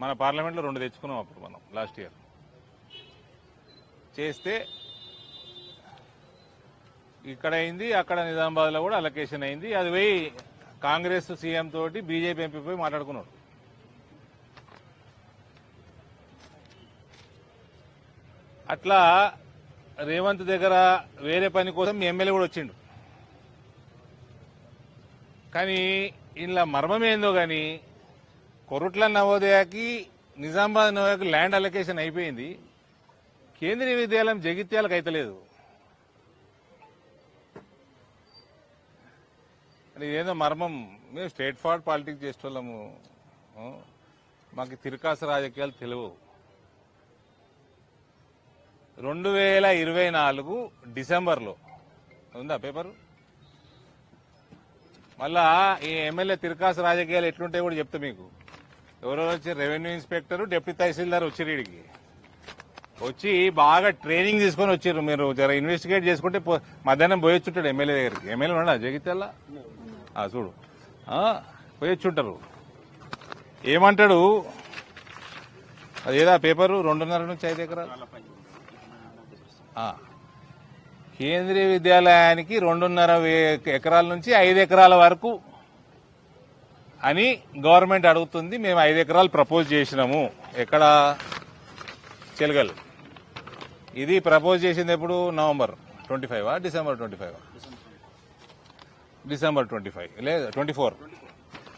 మన పార్లమెంట్లో 2 తెచ్చుకున్నాం అప్పుడు మనం లాస్ట్ ఇయర్ చేస్తే ఇక్కడ అయింది, అక్కడ నిజామాబాద్లో కూడా అలొకేషన్ అయింది. అది పోయి కాంగ్రెస్ సీఎం తోటి బీజేపీ ఎంపీ పోయి మాట్లాడుకున్నాడు. అట్లా రేవంత్ దగ్గర వేరే పని కోసం మీ ఎమ్మెల్యే కూడా వచ్చిండు. కానీ ఇలా మర్మం ఏందో కానీ కొరుట్ల నవోదయకి నిజామాబాద్ నవోదయకి ల్యాండ్ అలొకేషన్ అయిపోయింది, కేంద్రీయ విద్యాలయం జగిత్యాలకు అయితలేదు. ఇదేదో మర్మం. మేము స్ట్రేట్ ఫార్వర్డ్ పాలిటిక్స్ చేసేవాళ్ళము, మాకు తిరకాసు రాజకీయాలు తెలియవు. 2024 డిసెంబర్లో ఉందా పేపరు? మళ్ళా ఈ ఎమ్మెల్యే తిరకాసు రాజకీయాలు ఎట్లుంటాయి కూడా చెప్తా మీకు. ఎవరో వచ్చి రెవెన్యూ ఇన్స్పెక్టర్, డిప్యూటీ తహసీల్దార్ వచ్చారు వీడికి, వచ్చి బాగా ట్రైనింగ్ తీసుకొని వచ్చారు. మీరు జర ఇన్వెస్టిగేట్ చేసుకుంటే మధ్యాహ్నం పోయొచ్చుంటాడు ఎమ్మెల్యే దగ్గరికి. ఎమ్మెల్యే ఉన్నాడా జగిత్యాల? చూడు పోయొచ్చుంటారు. ఏమంటాడు అదేదా పేపరు? 2.5 నుంచి 5 ఎకరాలు కేంద్రీయ విద్యాలయానికి 2.5 ఎకరాల నుంచి 5 ఎకరాల వరకు అని గవర్నమెంట్ అడుగుతుంది. మేము 5 ఎకరాలు ప్రపోజ్ చేసినాము. ఎక్కడ? చెలగల్. ఇది ప్రపోజ్ చేసింది ఎప్పుడు? November 25 December 25? డిసెంబర్ 25 లేదా 24,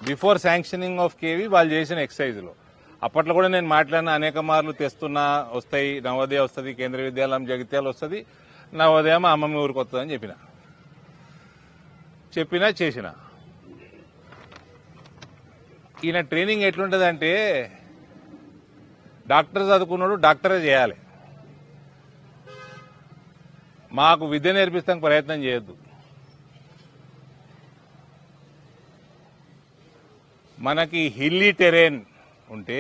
బిఫోర్ శాంక్షనింగ్ ఆఫ్ కేవీ వాళ్ళు చేసిన ఎక్సైజ్లో. అప్పట్లో కూడా నేను మాట్లాడిన అనేక మార్లు తెస్తున్నా, వస్తాయి, నవోదయ వస్తుంది, కేంద్రీయ విద్యాలయం జగిత్యాల వస్తుంది, నవోదయం అమ్మమ్మ ఊరికి వస్తుందని చెప్పినా చేసిన. ఈయన ట్రైనింగ్ ఎట్లుంటుందంటే డాక్టర్ చదువుకున్నాడు డాక్టరే చేయాలి, మాకు విద్య నేర్పిస్తానికి ప్రయత్నం చేయొద్దు. మనకి హిల్లీ టెరెన్ ఉంటే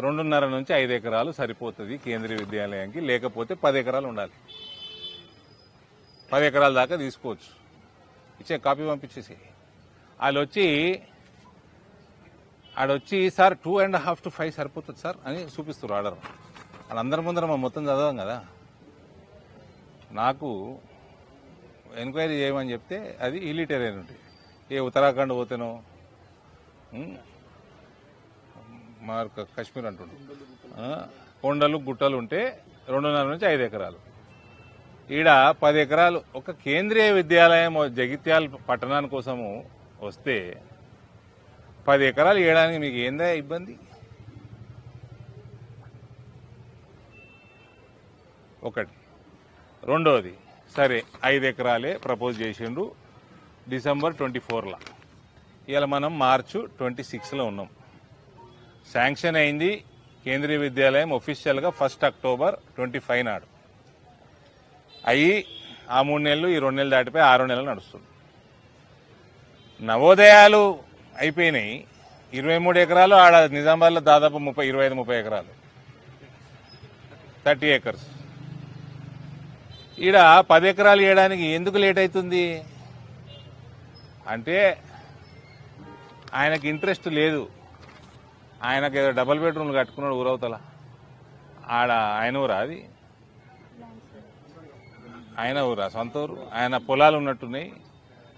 2.5 నుంచి 5 ఎకరాలు సరిపోతుంది కేంద్రీయ విద్యాలయానికి, లేకపోతే 10 ఎకరాలు ఉండాలి. 10 ఎకరాల దాకా తీసుకోవచ్చు. ఇచ్చే కాపీ పంపించేసి ఆడొచ్చి సార్ 2.5 to 5 సరిపోతుంది సార్ అని చూపిస్తారు ఆర్డర్. వాళ్ళందరి ముందర మా మొత్తం చదవం కదా. నాకు ఎంక్వైరీ చేయమని చెప్తే అది హిల్లీ టెరెన్ ఉంటుంది. ఏ ఉత్తరాఖండ్ పోతేనో, కాశ్మీర్ అంటుండు, కొండలు గుట్టలు ఉంటే 2.5 నుంచి 5 ఎకరాలు. ఈడ 10 ఎకరాలు ఒక కేంద్రీయ విద్యాలయం జగిత్యాల పట్టణాని కోసము వస్తే 10 ఎకరాలు ఇవ్వడానికి మీకు ఏందా ఇబ్బంది? ఒకటి. రెండోది, సరే 5 ఎకరాలే ప్రపోజ్ చేసిండు డిసెంబర్ 24లా. ఇవాళ మనం మార్చి 26లో ఉన్నాం. శాంక్షన్ అయింది కేంద్రీయ విద్యాలయం ఒఫీషియల్గా 1 అక్టోబర్ 25 నాడు. అయ్యి ఆ 3 నెలలు, ఈ 2 నెలలు దాటిపోయి 6 నెలలు నడుస్తుంది. నవోదయాలు అయిపోయినాయి. 23 ఎకరాలు ఆడ నిజామాబాద్లో దాదాపు 25-30 ఎకరాలు, 30 ఏకర్స్. ఈడ 10 ఎకరాలు ఇవ్వడానికి ఎందుకు లేట్ అవుతుంది అంటే ఆయనకి ఇంట్రెస్ట్ లేదు. ఆయనకు ఏదో డబుల్ బెడ్రూమ్లు కట్టుకున్నాడు ఊరవతల. ఆడ ఆయన ఊరా? అది ఆయన ఊరా? సొంత ఊరు. ఆయన పొలాలు ఉన్నట్టున్నాయి,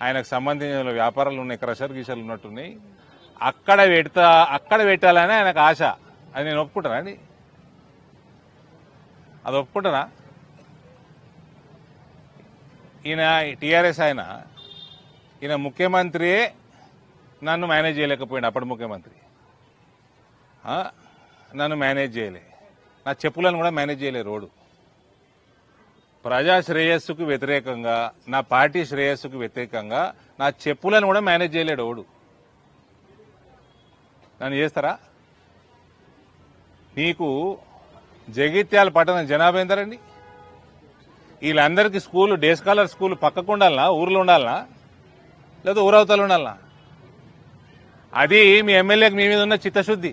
ఆయనకు సంబంధించిన వ్యాపారాలు ఉన్నాయి, క్రషర్ గీషర్లు ఉన్నట్టున్నాయి. అక్కడ పెట్టాలని ఆయనకు ఆశ. అది నేను ఒప్పుకుంటానా అండి? అది ఒప్పుకుంటానా? ఈయన టీఆర్ఎస్ ఈయన ముఖ్యమంత్రియే నన్ను మేనేజ్ చేయలేకపోయింది. అప్పటి ముఖ్యమంత్రి నన్ను మేనేజ్ చేయలే, నా చెప్పులను కూడా మేనేజ్ చేయలే. రోడ్డు ప్రజా శ్రేయస్సుకు వ్యతిరేకంగా, నా పార్టీ శ్రేయస్సుకు వ్యతిరేకంగా నా చెప్పులను కూడా మేనేజ్ చేయలేడు ఓడు. నన్ను చేస్తారా? నీకు జగిత్యాల పట్టణం జనాభా ఎంతరండి? వీళ్ళందరికీ స్కూల్, డే స్కాలర్ స్కూల్ పక్కకు ఉండాలనా, ఊర్లో ఉండాలనా, లేదా ఊరవతలు ఉండాలనా? అది మీ ఎమ్మెల్యేకి మీ మీద ఉన్న చిత్తశుద్ధి.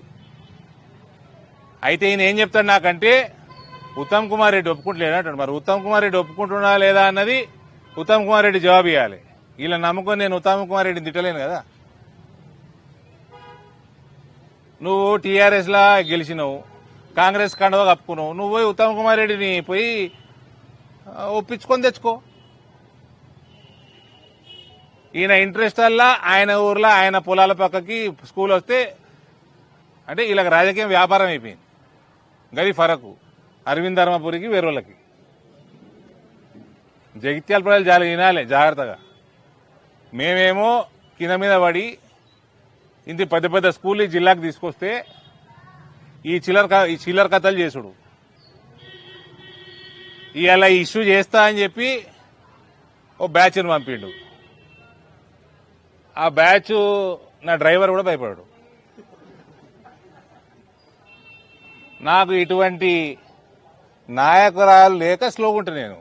అయితే ఈయన ఏం చెప్తాడు నాకంటే, ఉత్తమ్ కుమార్ రెడ్డి ఒప్పుకుంటలేదంటాడు. మరి ఉత్తమ్ కుమార్ రెడ్డి ఒప్పుకుంటున్నా లేదా అన్నది ఉత్తమ్ కుమార్ రెడ్డి జవాబు ఇవ్వాలి. వీళ్ళని నమ్ముకొని నేను ఉత్తమ్ కుమార్ రెడ్డిని తిట్టలేను కదా. నువ్వు టీఆర్ఎస్లా గెలిచినావు, కాంగ్రెస్ కండవ కప్పుకున్నావు, నువ్వు పోయి ఉత్తమ్ కుమార్ రెడ్డిని పోయి ఒప్పించుకొని తెచ్చుకో. ఈయన ఇంట్రెస్ట్ వల్ల ఆయన ఊర్లో ఆయన పొలాల పక్కకి స్కూల్ వస్తే అంటే వీళ్ళకి రాజకీయం వ్యాపారం అయిపోయింది. గది ఫరకు అరవింద్ ధర్మపురికి వేరేళ్ళకి. జగిత్యాల ప్రజలు చాలా వినాలి జాగ్రత్తగా. మేమేమో కింద మీద పడి ఇంత పెద్ద పెద్ద స్కూల్ ఈ జిల్లాకు తీసుకొస్తే ఈ చిల్లర కథలు చేసుడు. ఇవాళ ఇష్యూ చేస్తా అని చెప్పి ఓ బ్యాచ్ను పంపిండు. ఆ బ్యాచ్ నా డ్రైవర్ కూడా భయపడాడు. నాకు ఇటువంటి నాయకురాలు లేక స్లోగా ఉంటాను. నేను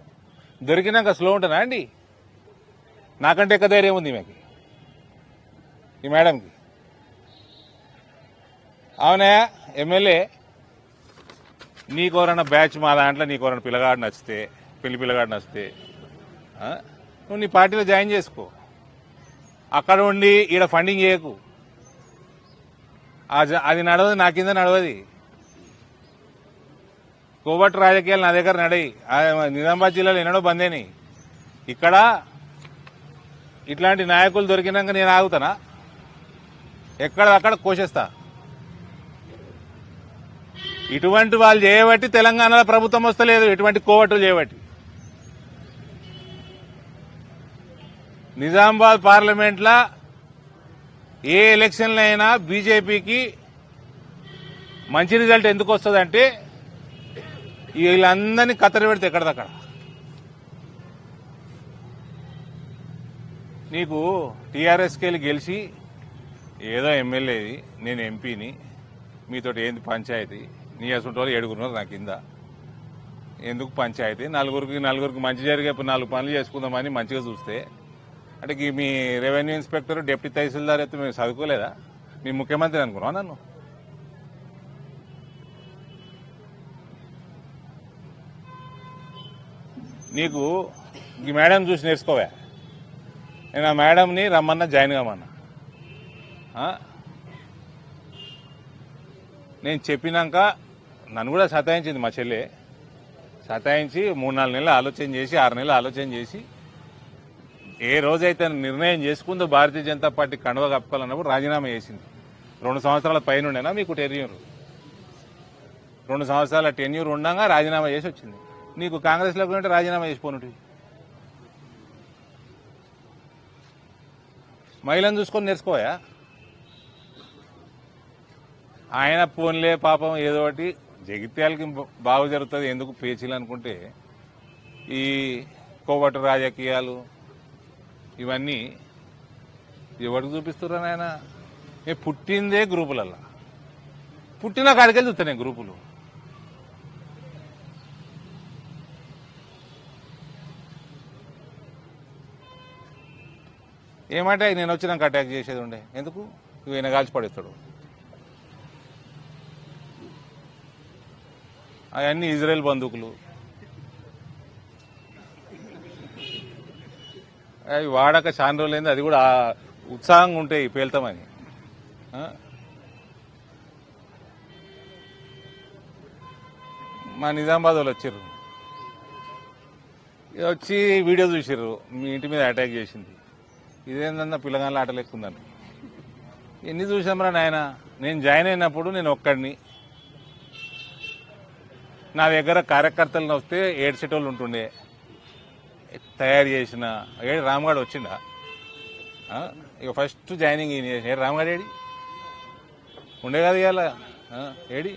దొరికినాక స్లో ఉంటానా అండి? నాకంటే ఎక్కువ ధైర్యం ఉంది ఈమెకి, ఈ మేడంకి. అవునా ఎమ్మెల్యే, నీకోరన్నా బ్యాచ్ మా దాంట్లో నీకోరన్నా పిల్లగాడు నచ్చితే, పెళ్లి పిల్లగాడు నచ్చితే నువ్వు నీ పార్టీలో జాయిన్ చేసుకో. అక్కడ ఉండి ఈడ ఫండింగ్ చేయకు. అది నడవదు, నా కింద నడవది. కోబట్టు రాజకీయాలు నా దగ్గర నడయి. నిజామాబాద్ జిల్లాలో ఎన్నడో బందేని. ఇక్కడ ఇట్లాంటి నాయకులు దొరికినాక నేను ఆగుతానా? ఎక్కడక్కడ కోసేస్తా. ఇటువంటి వాళ్ళు చేయబట్టి తెలంగాణలో ప్రభుత్వం వస్తలేదు, ఇటువంటి కోవట్లు చేయబట్టి. నిజామాబాద్ పార్లమెంట్లో ఏ ఎలక్షన్లు అయినా బీజేపీకి మంచి రిజల్ట్ ఎందుకు వస్తుందంటే వీళ్ళందరినీ కత్తెర పెడితే ఎక్కడదక్కడ. నీకు టీఆర్ఎస్కి వెళ్ళి గెలిచి ఏదో ఎమ్మెల్యేది, నేను ఎంపీని, మీతోటి ఏంది పంచాయతీ, నీ అసలు వాళ్ళు ఏడుగురున్నారు నా కింద, ఎందుకు పంచాయతీ? నలుగురికి మంచి జరిగే 4 పనులు చేసుకుందామని మంచిగా చూస్తే అంటే మీ రెవెన్యూ ఇన్స్పెక్టర్, డిప్యూటీ తహసీల్దార్ అయితే మేము చదువుకోలేదా? మీ ముఖ్యమంత్రి అనుకున్నావా నన్ను? నీకు ఈ మేడం చూసి నేర్చుకోవా. నేను ఆ మేడంని రమ్మన్నా జాయిన్ కామన్నా. నేను చెప్పినాక నన్ను కూడా సతాయించింది మా చెల్లె. సతాయించి 3-4 నెలలు ఆలోచన చేసి 6 నెలలు ఆలోచన చేసి ఏ రోజైతే నిర్ణయం చేసుకుందో భారతీయ జనతా పార్టీ కండువ కప్పుకోవాలన్నప్పుడు రాజీనామా చేసింది. 2 సంవత్సరాల పైన ఉండేనా మీకు టెన్యూర్? 2 సంవత్సరాల టెన్యూర్ ఉండగా రాజీనామా చేసి వచ్చింది. నీకు కాంగ్రెస్లోకి ఉంటే రాజీనామా చేసిపోనుంటి. మహిళను చూసుకొని నేర్చుకోయా. ఆయన పోన్లే పాపం ఏదో ఒకటి జగిత్యాలకి బాగు జరుగుతుంది ఎందుకు పేచీలు అనుకుంటే ఈ కోవట్టు రాజకీయాలు ఇవన్నీ ఎవరికి చూపిస్తున్నారు? ఆయన నేను పుట్టిందే గ్రూపులల్లా, పుట్టిన కాడికెళ్ళి చూస్తాను నేను గ్రూపులు. ఏమంటే నేను వచ్చినాక అటాక్ చేసేది ఉండే, ఎందుకు? ఈయన కాల్చి పడేస్తాడు. అవన్నీ ఇజ్రాయెల్ బందూకులు, అవి వాడక చాలా రోజులైంది. అది కూడా ఉత్సాహంగా ఉంటాయి పేల్తామని. మా నిజామాబాద్ వాళ్ళు వచ్చారు, వచ్చి వీడియో చూసారు, మీ ఇంటి మీద అటాక్ చేసింది. ఇదేందన్నా పిల్లగాళ్ళ ఆటలు ఎక్కుందని ఎన్ని చూసామరా నాయన. నేను జాయిన్ అయినప్పుడు నేను ఒక్కడిని, నా దగ్గర కార్యకర్తలను వస్తే 7 సెటోళ్ళు ఉంటుండే, తయారు చేసిన రామగాడు వచ్చిండా. ఇక ఫస్ట్ జాయినింగ్ ఏడు రామగాడు ఏడి ఉండే కదా ఇవాళ ఏడి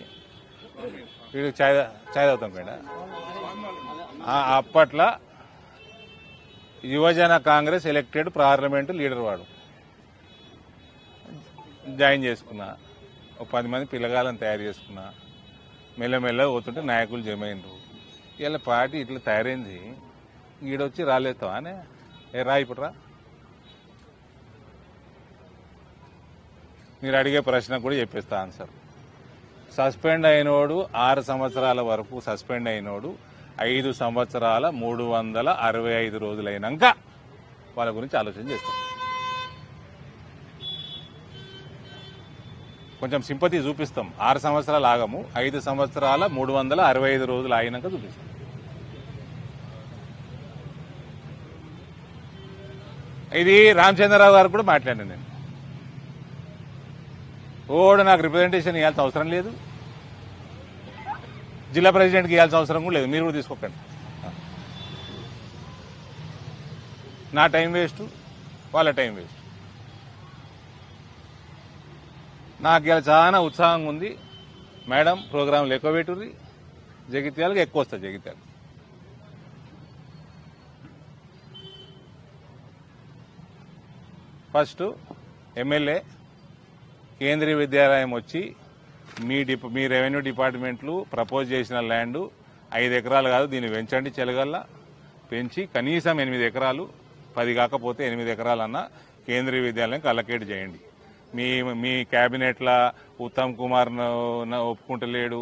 వీడు చాయ్ తాగుతాం పేడ. అప్పట్లో యువజన కాంగ్రెస్ ఎలక్టెడ్ పార్లమెంటు లీడర్ వాడు. జాయిన్ చేసుకున్నా, ఒక 10 మంది పిల్లగాళ్ళని తయారు చేసుకున్నా. మెల్లమెల్ల పోతుంటే నాయకులు జమైనరు. ఇలా పార్టీ ఇట్లా తయారైంది. ఈడొచ్చి రాలేస్తావా అనే రా, ఇప్పుడు రా. మీరు అడిగే ప్రశ్నకు కూడా చెప్పేస్తా ఆన్సర్. సస్పెండ్ అయినోడు 6 సంవత్సరాల వరకు సస్పెండ్ అయినోడు 5 సంవత్సరాల 365 రోజులైనాక వాళ్ళ గురించి ఆలోచన చేస్తాం. కొంచెం సింపతి చూపిస్తాం. 6 సంవత్సరాలు ఆగము, 5 సంవత్సరాల 365 రోజులు ఆగినాక చూపిస్తాం. ఇది రామచంద్రరావు గారు కూడా మాట్లాడాను నేను. ఓడు నాకు రిప్రజెంటేషన్ ఇవ్వాల్సిన అవసరం లేదు, జిల్లా ప్రెసిడెంట్కి ఇవ్వాల్సిన అవసరం కూడా లేదు. మీరు కూడా తీసుకోకండి. నా టైం వేస్ట్, వాళ్ళ టైం వేస్ట్. నాకు ఇలా చాలా ఉత్సాహంగా ఉంది. మేడం ప్రోగ్రాంలు ఎక్కువ పెట్టుర్రి, జగిత్యాలకు ఎక్కువ వస్తుంది. జగిత్యాల ఫస్ట్ ఎమ్మెల్యే కేంద్రీయ విద్యాలయం వచ్చి మీ రెవెన్యూ డిపార్ట్మెంట్లు ప్రపోజ్ చేసిన ల్యాండ్ 5 ఎకరాలు కాదు, దీన్ని పెంచండి. చెలగల్లా పెంచి కనీసం 8 ఎకరాలు, 10 కాకపోతే 8 ఎకరాలన్నా కేంద్రీయ విద్యాలయానికి అలకేట్ చేయండి. మీ క్యాబినెట్ల ఉత్తమ్ కుమార్ ఒప్పుకుంటలేడు,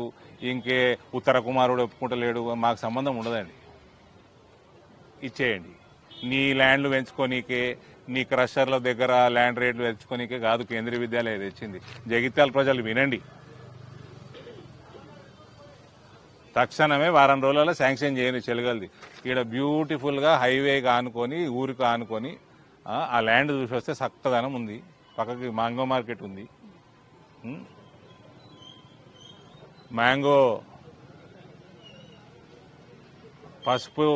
ఇంకే ఉత్తర కుమారుడు ఒప్పుకుంటలేడు, మాకు సంబంధం ఉండదండి. ఇచ్చేయండి. నీ ల్యాండ్లు పెంచుకోనీకే, నీ క్రషర్ల దగ్గర ల్యాండ్ రేట్లు పెంచుకోనీకే కాదు కేంద్రీయ విద్యాలయం తెచ్చింది. జగిత్యాల ప్రజలు వినండి, తక్షణమే వారం రోజులలో శాంక్షన్ చేయని చెలగలది. ఇక్కడ బ్యూటిఫుల్గా హైవేగా ఆనుకొని, ఊరికి ఆనుకొని ఆ ల్యాండ్ చూసి వస్తే చక్కదనం ఉంది. పక్కకి మ్యాంగో మార్కెట్ ఉంది. మ్యాంగో పసుపు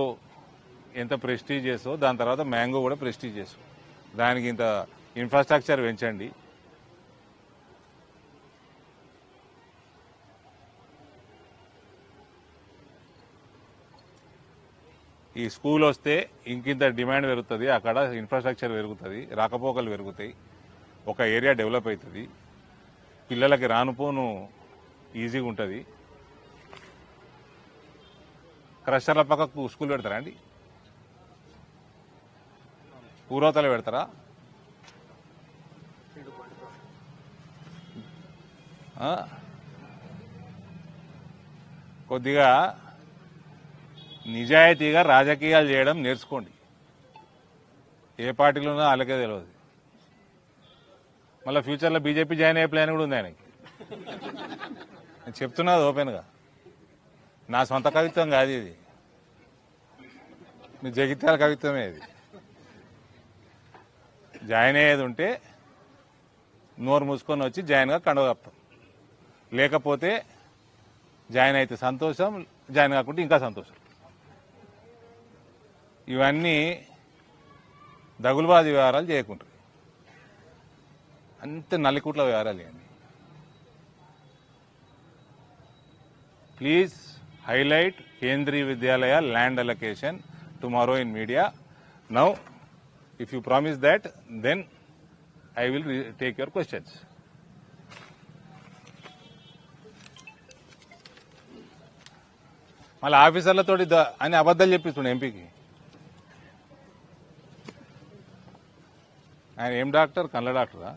ఎంత ప్రెస్టీజియస్, దాని తర్వాత మ్యాంగో కూడా ప్రెస్టీజియస్. దానికి ఇంత ఇన్ఫ్రాస్ట్రక్చర్ పెంచండి. ఈ స్కూల్ వస్తే ఇంకింత డిమాండ్ పెరుగుతుంది, అక్కడ ఇన్ఫ్రాస్ట్రక్చర్ పెరుగుతుంది, రాకపోకలు పెరుగుతాయి, ఒక ఏరియా డెవలప్ అవుతుంది, పిల్లలకి రానుపోను ఈజీగా ఉంటుంది. క్రషర్ల పక్కకు స్కూల్ పెడతారా అండి? ఊరవతల పెడతారా? కొద్దిగా నిజాయితీగా రాజకీయాలు చేయడం నేర్చుకోండి. ఏ పార్టీలోనో వాళ్ళకే తెలియదు. మళ్ళీ ఫ్యూచర్లో బీజేపీ జాయిన్ అయ్యే ప్లాన్ కూడా ఉంది ఆయనకి. నేను చెప్తున్నది ఓపెన్గా, నా సొంత కవిత్వం కాదు ఇది, మీ జగిత్యాల కవిత్వమే ఇది. జాయిన్ అయ్యేది ఉంటే నోరు మూసుకొని వచ్చి జాయిన్గా కండువ కప్తాం, లేకపోతే జాయిన్ అయితే సంతోషం, జాయిన్ కాకుంటే ఇంకా సంతోషం. ఇవన్నీ దగులుబాజీ వ్యవహారాలు చేయకుంటారు, అంతే నల్లికుట్ల వ్యవహారాలు ఇవన్నీ. Please highlight Kendriya Vidyalaya land allocation tomorrow in media. Now if you promise that, then I will take your questions. మళ్ళీ ఆఫీసర్లతో అని అబద్ధాలు చెప్పిస్తుండే ఎంపీకి. ఆయన ఏం డాక్టర్? కళ్ళ డాక్టరా?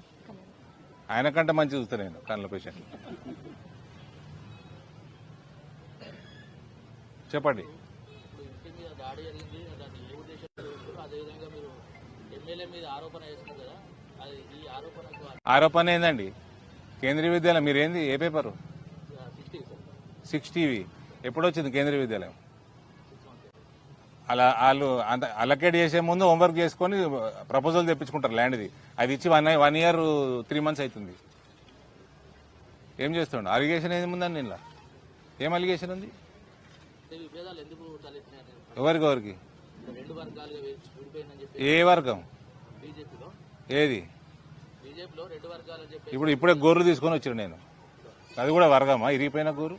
ఆయన కంటే మంచి చూస్తా నేను కళ్ళ పేషెంట్. చెప్పండి. ఆరోపణ ఏందండి? కేంద్రీయ విద్యాలయం మీరేంది? ఏ పేపరు? 6 టీవీ. ఎప్పుడొచ్చింది కేంద్రీయ విద్యాలయం? అలా వాళ్ళు అలకేట్ చేసే ముందు హోంవర్క్ చేసుకొని ప్రపోజల్ తెప్పించుకుంటారు ల్యాండ్ది. అది ఇచ్చి 1 year 3 months అవుతుంది. ఏం చేస్తుండ? అలిగేషన్ ఏది ఉందండి ఇలా? ఏం అలిగేషన్ ఉంది? ఎవరికి? ఏ వర్గం? ఏది? ఇప్పుడే గోర్రు తీసుకొని వచ్చాను నేను. అది కూడా వర్గమా? ఇరిగిపోయిన గోరు.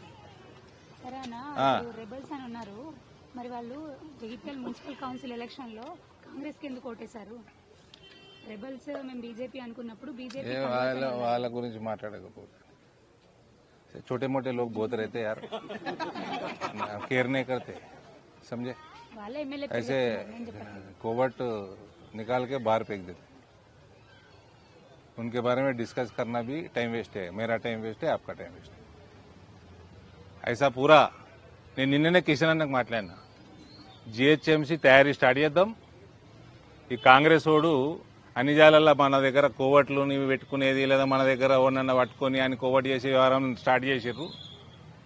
మరి వాళ్ళు జగిత్యాల మున్సిపల్ కౌన్సిల్ ఎలక్షన్ లో కాంగ్రెస్ కి ఎందుకు ఓటేశారు? రెబల్స్ మేము బీజేపీ అనుకున్నప్పుడు బీజేపీ వాళ్ళ గురించి మాట్లాడకపోతే छोटे मोटे लोग बहुत रहते यार, केयर नहीं करते, समझे? ऐसे कोवर्ट निकाल के बाहर फेंक देते. उनके बारे में डिस्कस करना भी टाइम वेस्ट है. मेरा टाइम वेस्ट है, आपका टाइम वेस्ट है. ऐसा पूरा నేను నిన్ననే కిషన్ అన్నకు మాట్లాడినా. జిహెచ్ఎంసీ తయారీ స్టార్ట్ చేద్దాం. ఈ కాంగ్రెస్ వాడు అన్ని జాలల్లో మన దగ్గర కోవట్లు నీవు పెట్టుకునేది లేదా మన దగ్గర ఓనన్న పట్టుకొని అని కోవట్ చేసి వ్యవహారం స్టార్ట్ చేసారు.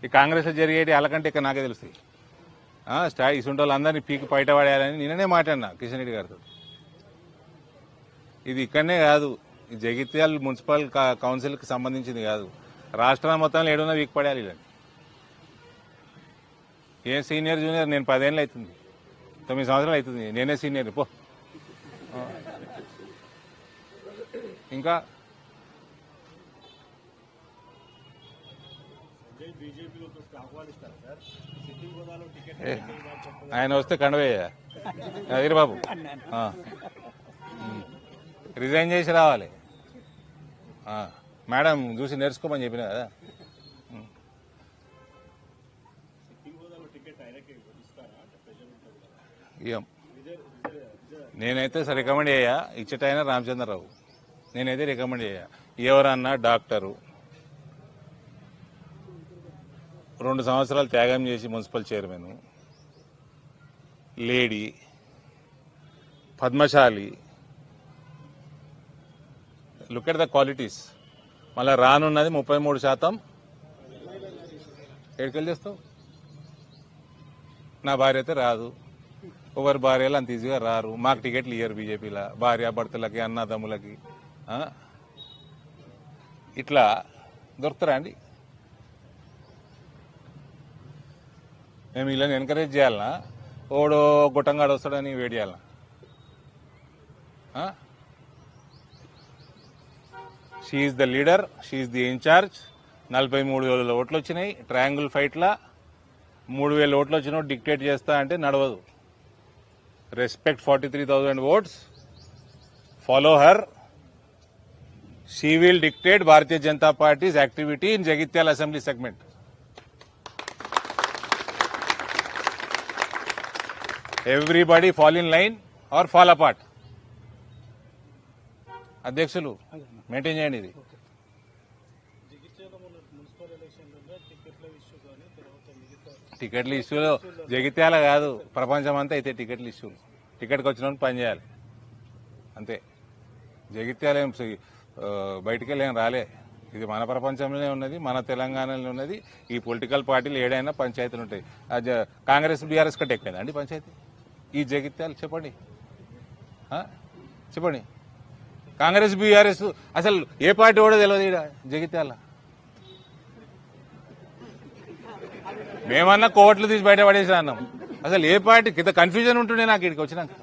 ఈ కాంగ్రెస్లో జరిగేటి వాళ్ళకంటే ఇక్కడ నాకే తెలుస్తాయి. ఇసుంటి వాళ్ళందరినీ పీకి బయట పడేయాలని నిన్ననే మాట్లాడినా కిషన్ రెడ్డి గారితో. ఇది ఇక్కడనే కాదు, ఈ జగిత్యాల మున్సిపల్ కౌన్సిల్కి సంబంధించింది కాదు, రాష్ట్రం మొత్తంలో ఏడున్నా వీక్ పడేయాలి. ఇలా ఏ సీనియర్ జూనియర్, నేను 10 ఏళ్ళు అవుతుంది, 9 సంవత్సరాలు అవుతుంది, నేనే సీనియర్ పో. ఇంకా ఆయన వస్తే కండవేయ అదిరి బాబు రిజైన్ చేసి రావాలి. మేడం చూసి నేర్చుకోమని చెప్పిన కదా. నేనైతే రికమెండ్ చేయ ఇచ్చటైనా రామచంద్రరావు, నేనైతే రికమెండ్ చేయ. ఎవరన్నా డాక్టరు 2 సంవత్సరాలు త్యాగం చేసి municipal chairman, lady, Padmashali, look at the qualities. మళ్ళీ రానున్నది 33%. ఎక్కడికెళ్ళి చేస్తావు? నా భార్య అయితే రాదు, ఒకరి భార్యలు అంత ఈజీగా రారు. మాకు టికెట్లు ఇయ్యరు బీజేపీలో, భార్య భర్తలకి అన్నదమ్ములకి. ఇట్లా దొరుకుతారా అండి? మేము ఇలా ఎంకరేజ్ చేయాలనా? ఓడో గుట్టంగాడు వస్తాడని వెయిట్ చేయాలనా? She the leader, she the incharge. 43,000 ఓట్లు వచ్చినాయి ట్రయాంగిల్ ఫైట్లా. 3,000 ఓట్లు వచ్చినా డిక్టేట్ చేస్తా అంటే నడవదు. Respect 43,000 votes. Follow her. She will dictate Bharatiya Janata Party's activity in Jagityal Assembly segment. Everybody fall in line or fall apart. అధ్యక్షులు maintain చేయండి ఇది. టికెట్ల ఇష్యూలో జగిత్యాల కాదు, ప్రపంచం అంతా అయితే టికెట్ల ఇష్యూలు. టికెట్కి వచ్చిన పని చేయాలి అంతే. జగిత్యాల ఏం బయటికి వెళ్ళి ఏం రాలే. ఇది మన ప్రపంచంలోనే ఉన్నది, మన తెలంగాణలో ఉన్నది. ఈ పొలిటికల్ పార్టీలు ఏడైనా పంచాయతీలు ఉంటాయి. కాంగ్రెస్ బీఆర్ఎస్ కంటే ఎక్కువ అండి పంచాయతీ ఈ జగిత్యాల? చెప్పండి చెప్పండి. కాంగ్రెస్ బీఆర్ఎస్ అసలు ఏ పార్టీ కూడా తెలియదు ఇక్కడ జగిత్యాల. మేమన్నా కోట్లు తీసి బయట పడేసి అన్నాం. అసలు ఏ పార్టీ ఇంత కన్ఫ్యూజన్ ఉంటుండే నాకు ఇక్కడికి వచ్చినాక.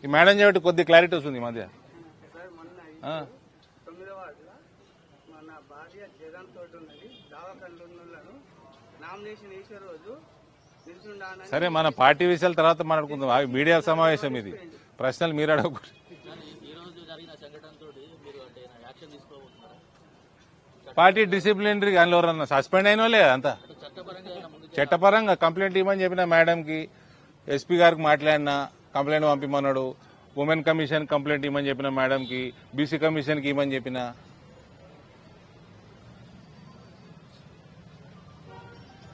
ఈ మేడం చెప్పి కొద్ది క్లారిటీ వస్తుంది ఈ మధ్య. సరే మన పార్టీ విషయాల తర్వాత మాట్లాడుకుందాం. మీడియా సమావేశం ఇది, ప్రశ్నలు మీరు అడగకూడదు. పార్టీ డిసిప్లినరీ అందులో ఎవరన్నా సస్పెండ్ అయిన వాళ్ళే అంతా చట్టపరంగా కంప్లైంట్ ఇవ్వమని చెప్పిన మేడంకి, ఎస్పీ గారికి మాట్లాడినా కంప్లైంట్ పంపిమన్నాడు. ఉమెన్ కమిషన్ కంప్లైంట్ ఇవ్వమని చెప్పిన మేడంకి, బీసీ కమిషన్కి ఇవ్వమని చెప్పిన.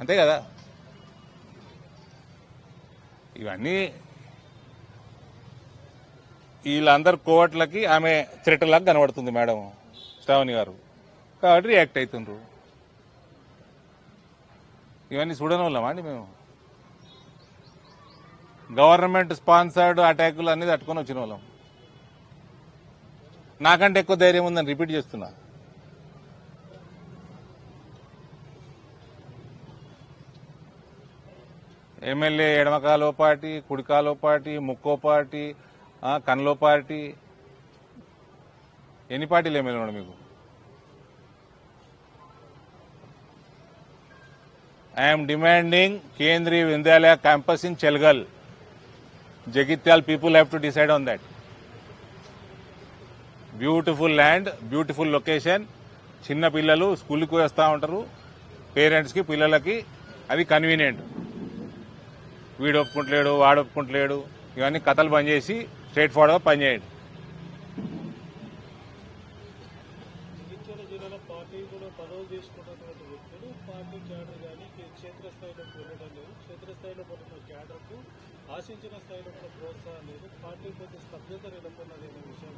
అంతే కదా. ఇవన్నీ వీళ్ళందరు కోవట్లకి ఆమె థ్రెట్లాగా కనబడుతుంది మేడం శ్రావణి గారు, కాబట్టి రియాక్ట్ అవుతుండ్రు. ఇవన్నీ చూడని వాళ్ళమా అండి మేము? గవర్నమెంట్ స్పాన్సర్డ్ అటాకులు అన్ని తట్టుకొని వచ్చిన వాళ్ళం. నాకంటే ఎక్కువ ధైర్యం ఉందని రిపీట్ చేస్తున్నా. ఎమ్మెల్యే ఎడమకాలో పార్టీ, కుడికాలో పార్టీ, ముక్కో పార్టీ, కన్లో పార్టీ, ఎన్ని పార్టీలు ఎమ్మెల్యే ఉన్నాడు మీకు? I am demanding Kendriya Vidyalaya campus in Chelgal. Jagityal people have to decide on that. Beautiful land, beautiful location. చిన్న పిల్లలు స్కూల్కి వస్తూ ఉంటారు, పేరెంట్స్కి పిల్లలకి అది కన్వీనియంట్. వీడు ఒప్పుకుంటలేడు, వాడు ఒప్పుకుంటలేడు, ఇవన్నీ కథలు బంద్ చేసి స్ట్రైట్ ఫార్వర్డ్గా పనిచేయండి. ఆశించిన స్థాయిలో ప్రోత్సాహం లేదు, పార్టీ కొద్ది స్తబ్దత నెలకొన్నది అనే విషయం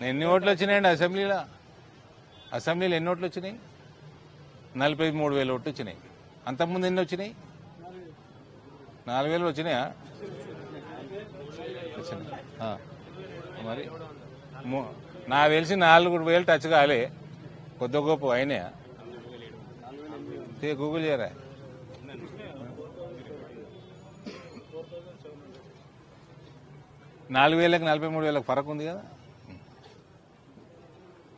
ఎన్ని ఓట్లు వచ్చినాయండి అసెంబ్లీలో ఎన్ని ఓట్లు వచ్చినాయి? 43,000 ఓట్లు వచ్చినాయి. అంతకుముందు ఎన్ని వచ్చినాయి? 4,000 వచ్చినాయా? మరి నాకు తెలిసి 4,000 టచ్ కాలే, కొద్ది గొప్ప అయినాయా? గూగుల్ చేయరా. నాలుగు 43,000 ఫరక్ ఉంది కదా.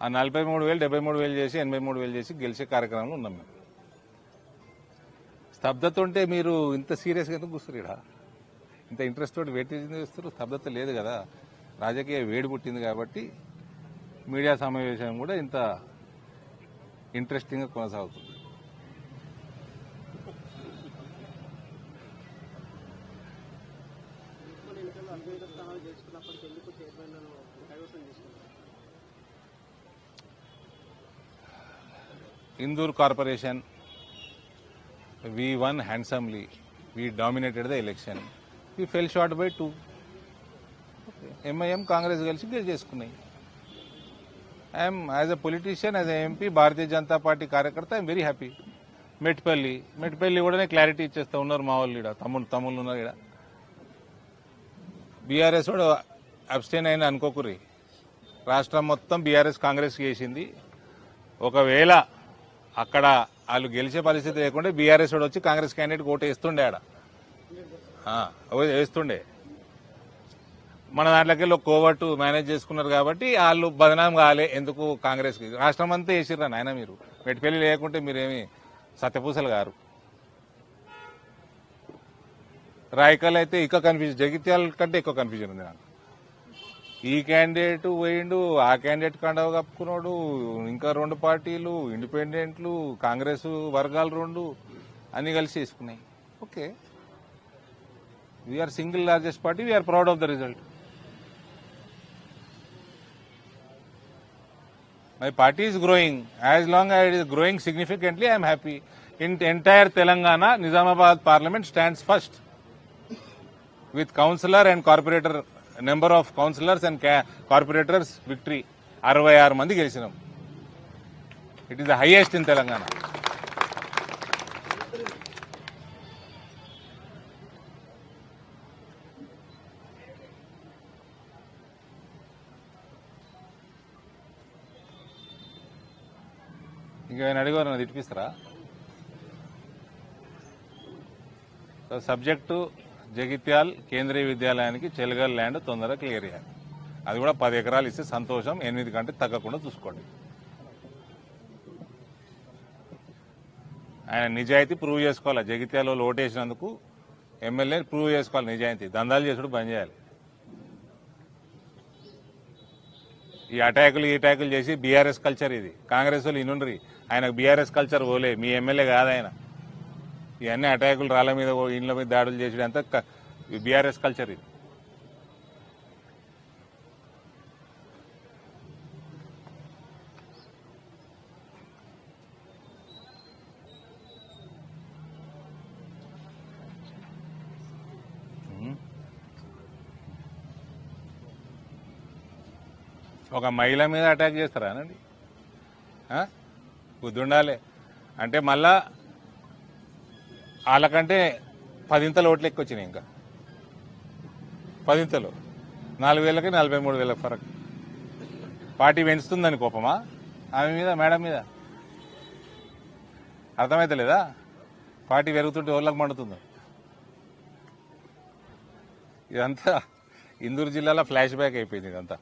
ఆ 43,000 73,000 చేసి 83,000 చేసి గెలిచే కార్యక్రమంలో ఉన్నాం మేము. స్తబ్దత ఉంటే మీరు ఇంత సీరియస్గా ఎందుకు కూర్చున్నారు? ఇక్కడ ఇంత ఇంట్రెస్ట్ తోటి వెయిట్ చేస్తారు. స్తబ్దత లేదు కదా, రాజకీయ వేడి పుట్టింది కాబట్టి మీడియా సమావేశం కూడా ఇంత ఇంట్రెస్టింగ్గా కొనసాగుతుంది. Indore Corporation, we won handsomely. We dominated the election. We fell short by 2. MIM Congress కలిసి గెలిచేసుకున్నాయి. As a politician, as a MP, Bharatiya Janata party కార్యకర్త, ఐఎమ్ వెరీ హ్యాపీ. మెట్పల్లి కూడా క్లారిటీ ఇచ్చేస్తా ఉన్నారు మా వాళ్ళు. ఇక్కడ తమ్ముళ్ళు ఉన్నారు. ఇక్కడ బీఆర్ఎస్ కూడా అబ్స్టైన్ అయిన అనుకోకుర్రి. రాష్ట్రం మొత్తం బీఆర్ఎస్ కాంగ్రెస్ చేసింది. ఒకవేళ అక్కడ వాళ్ళు గెలిచే పరిస్థితి లేకుంటే బీఆర్ఎస్ వాడు వచ్చి కాంగ్రెస్ క్యాండిడేట్ ఓటు వేస్తుండే. వేస్తుండే. మన దాంట్లోకి కోవట్టు మేనేజ్ చేసుకున్నారు కాబట్టి వాళ్ళు బదనాం కాలే. ఎందుకు కాంగ్రెస్కి రాష్ట్రం అంతా వేసిర్రా నాయన. మీరు మెట్టిపల్లి లేకుంటే మీరేమి సత్యపూసలు గారు. రాయకల్ అయితే ఇంకా కన్ఫ్యూజన్, జగిత్యాల కంటే ఎక్కువ కన్ఫ్యూజన్ ఉంది నాకు. ఈ క్యాండిడేట్ పోయిండు, ఆ క్యాండిడేట్ కండవ కప్పుకున్నాడు, ఇంకా 2 పార్టీలు, ఇండిపెండెంట్లు, కాంగ్రెస్ వర్గాలు 2 అన్ని కలిసి వేసుకున్నాయి. Okay, we are single largest party, we are proud of the result. My party is growing. As long as it is growing significantly, I'm happy. In entire Telangana, Nizamabad parliament stands first with councillor and corporator, number of councillors and corporators victory. 66 మంది గెలిచినాం. It is the highest in Telangana. ఇంకేమైనా అడిగారు తిట్టిపిస్తారా? Subject Jagtial కేంద్రీయ విద్యాలయానికి చెలగల్ land తొందరగా clear చేయాలి. అది కూడా 10 ఎకరాలు ఇస్తే సంతోషం. 8 కంటే తగ్గకుండా చూసుకోండి. ఆయన నిజాయితీ ప్రూవ్ చేసుకోవాలి. జగిత్యాలలో ఓటేసినందుకు ఎమ్మెల్యే ప్రూవ్ చేసుకోవాలి నిజాయితీ. దందాలు చేసుడు బంద్ చేయాలి. ఈ అటాకులు చేసి బీఆర్ఎస్ కల్చర్ ఇది. కాంగ్రెస్ వాళ్ళు ఇనుండ్రి, ఆయనకు బీఆర్ఎస్ కల్చర్ పోలే. మీ ఎమ్మెల్యే కాదు ఆయన. ఇవన్నీ అటాకులు, రాళ్ల మీద ఇండ్ల మీద దాడులు చేసేది అంతా బీఆర్ఎస్ కల్చర్ ఇది. ఒక మహిళ మీద అటాక్ చేస్తారా అనండి? బుద్ధి ఉండాలి. అంటే మళ్ళా వాళ్ళకంటే 10 ఓట్లు ఎక్కువ వచ్చినాయి. ఇంకా 10 4,000కి 43,000 ఫరక్. పార్టీ పెంచుతుందని కోపమా ఆమె మీద, మేడం మీద? అర్థమైతలేదా? పార్టీ పెరుగుతుంటే ఓళ్ళకి మండుతుంది. ఇదంతా ఇందూరు జిల్లాలో ఫ్లాష్ బ్యాక్ అయిపోయింది ఇదంతా.